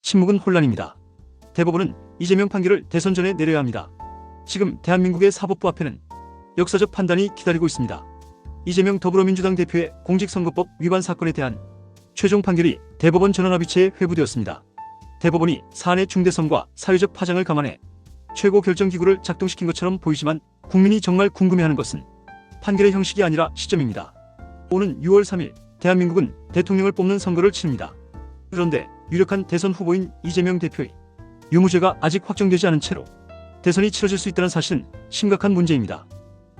침묵은 혼란입니다. 대법원은 이재명 판결을 대선 전에 내려야 합니다. 지금 대한민국의 사법부 앞에는 역사적 판단이 기다리고 있습니다. 이재명 더불어민주당 대표의 공직선거법 위반 사건에 대한 최종 판결이 대법원 전원합의체에 회부되었습니다. 대법원이 사안의 중대성과 사회적 파장을 감안해 최고 결정기구를 작동시킨 것처럼 보이지만 국민이 정말 궁금해하는 것은 판결의 형식이 아니라 시점입니다. 오는 6월 3일 대한민국은 대통령을 뽑는 선거를 치릅니다. 그런데 유력한 대선 후보인 이재명 대표의 유무죄가 아직 확정되지 않은 채로 대선이 치러질 수 있다는 사실은 심각한 문제입니다.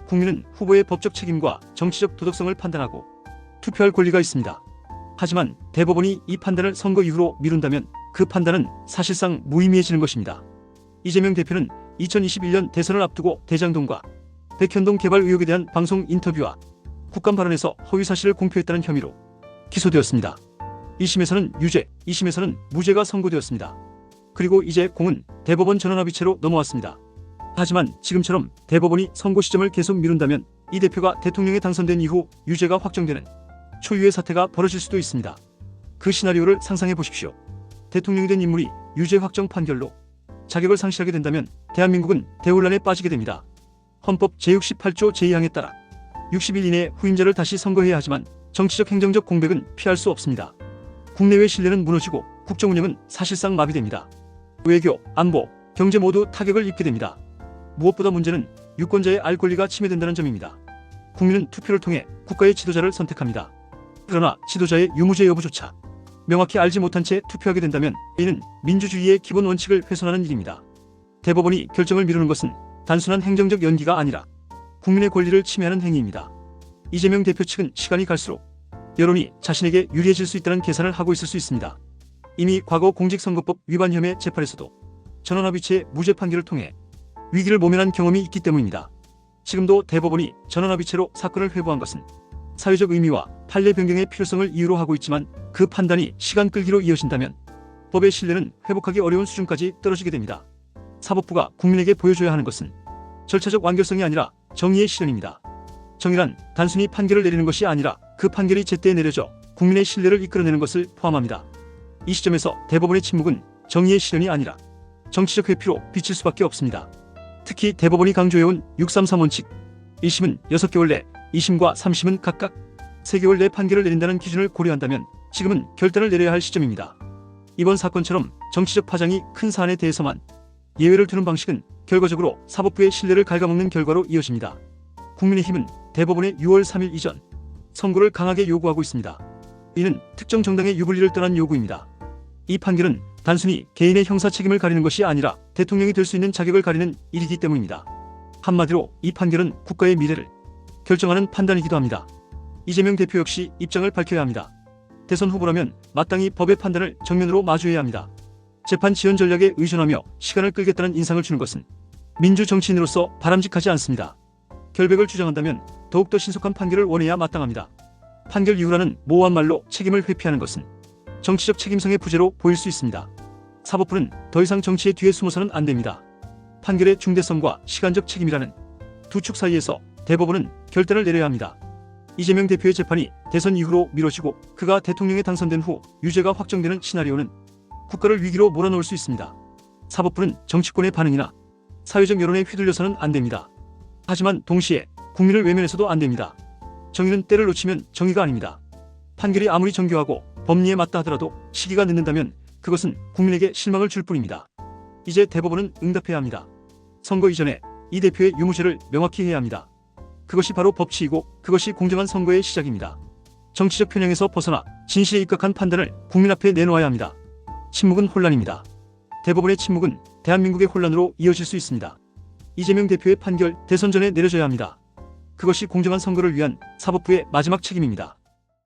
국민은 후보의 법적 책임과 정치적 도덕성을 판단하고 투표할 권리가 있습니다. 하지만 대법원이 이 판단을 선거 이후로 미룬다면 그 판단은 사실상 무의미해지는 것입니다. 이재명 대표는 2021년 대선을 앞두고 대장동과 백현동 개발 의혹에 대한 방송 인터뷰와 국감 발언에서 허위 사실을 공표했다는 혐의로 기소되었습니다. 1심에서는 유죄, 2심에서는 무죄가 선고되었습니다. 그리고 이제 공은 대법원 전원합의체로 넘어왔습니다. 하지만 지금처럼 대법원이 선고 시점을 계속 미룬다면 이 대표가 대통령에 당선된 이후 유죄가 확정되는 초유의 사태가 벌어질 수도 있습니다. 그 시나리오를 상상해 보십시오. 대통령이 된 인물이 유죄 확정 판결로 자격을 상실하게 된다면 대한민국은 대혼란에 빠지게 됩니다. 헌법 제68조 제2항에 따라 60일 이내에 후임자를 다시 선거해야 하지만 정치적 행정적 공백은 피할 수 없습니다. 국내외 신뢰는 무너지고 국정운영은 사실상 마비됩니다. 외교, 안보, 경제 모두 타격을 입게 됩니다. 무엇보다 문제는 유권자의 알 권리가 침해된다는 점입니다. 국민은 투표를 통해 국가의 지도자를 선택합니다. 그러나 지도자의 유무죄 여부조차 명확히 알지 못한 채 투표하게 된다면 이는 민주주의의 기본 원칙을 훼손하는 일입니다. 대법원이 결정을 미루는 것은 단순한 행정적 연기가 아니라 국민의 권리를 침해하는 행위입니다. 이재명 대표 측은 시간이 갈수록 여론이 자신에게 유리해질 수 있다는 계산을 하고 있을 수 있습니다. 이미 과거 공직선거법 위반 혐의 재판에서도 전원합의체의 무죄 판결을 통해 위기를 모면한 경험이 있기 때문입니다. 지금도 대법원이 전원합의체로 사건을 회부한 것은 사회적 의미와 판례 변경의 필요성을 이유로 하고 있지만 그 판단이 시간 끌기로 이어진다면 법의 신뢰는 회복하기 어려운 수준까지 떨어지게 됩니다. 사법부가 국민에게 보여줘야 하는 것은 절차적 완결성이 아니라 정의의 실현입니다. 정의란 단순히 판결을 내리는 것이 아니라 그 판결이 제때에 내려져 국민의 신뢰를 이끌어내는 것을 포함합니다. 이 시점에서 대법원의 침묵은 정의의 실현이 아니라 정치적 회피로 비칠 수밖에 없습니다. 특히 대법원이 강조해온 633 원칙, 1심은 6개월 내, 2심과 3심은 각각 3개월 내 판결을 내린다는 기준을 고려한다면 지금은 결단을 내려야 할 시점입니다. 이번 사건처럼 정치적 파장이 큰 사안에 대해서만 예외를 두는 방식은 결과적으로 사법부의 신뢰를 갉아먹는 결과로 이어집니다. 국민의힘은 대법원의 6월 3일 이전 선고를 강하게 요구하고 있습니다. 이는 특정 정당의 유불리를 떠난 요구입니다. 이 판결은 단순히 개인의 형사 책임을 가리는 것이 아니라 대통령이 될 수 있는 자격을 가리는 일이기 때문입니다. 한마디로 이 판결은 국가의 미래를 결정하는 판단이기도 합니다. 이재명 대표 역시 입장을 밝혀야 합니다. 대선 후보라면 마땅히 법의 판단을 정면으로 마주해야 합니다. 재판 지연 전략에 의존하며 시간을 끌겠다는 인상을 주는 것은 민주 정치인으로서 바람직하지 않습니다. 결백을 주장한다면 더욱더 신속한 판결을 원해야 마땅합니다. 판결 이후라는 모호한 말로 책임을 회피하는 것은 정치적 책임성의 부재로 보일 수 있습니다. 사법부는 더 이상 정치의 뒤에 숨어서는 안 됩니다. 판결의 중대성과 시간적 책임이라는 두 축 사이에서 대법원은 결단을 내려야 합니다. 이재명 대표의 재판이 대선 이후로 미뤄지고 그가 대통령에 당선된 후 유죄가 확정되는 시나리오는 국가를 위기로 몰아넣을 수 있습니다. 사법부는 정치권의 반응이나 사회적 여론에 휘둘려서는 안 됩니다. 하지만 동시에 국민을 외면해서도 안 됩니다. 정의는 때를 놓치면 정의가 아닙니다. 판결이 아무리 정교하고 법리에 맞다 하더라도 시기가 늦는다면 그것은 국민에게 실망을 줄 뿐입니다. 이제 대법원은 응답해야 합니다. 선거 이전에 이 대표의 유무죄를 명확히 해야 합니다. 그것이 바로 법치이고 그것이 공정한 선거의 시작입니다. 정치적 편향에서 벗어나 진실에 입각한 판단을 국민 앞에 내놓아야 합니다. 침묵은 혼란입니다. 대법원의 침묵은 대한민국의 혼란으로 이어질 수 있습니다. 이재명 대표의 판결 대선 전에 내려져야 합니다. 그것이 공정한 선거를 위한 사법부의 마지막 책임입니다.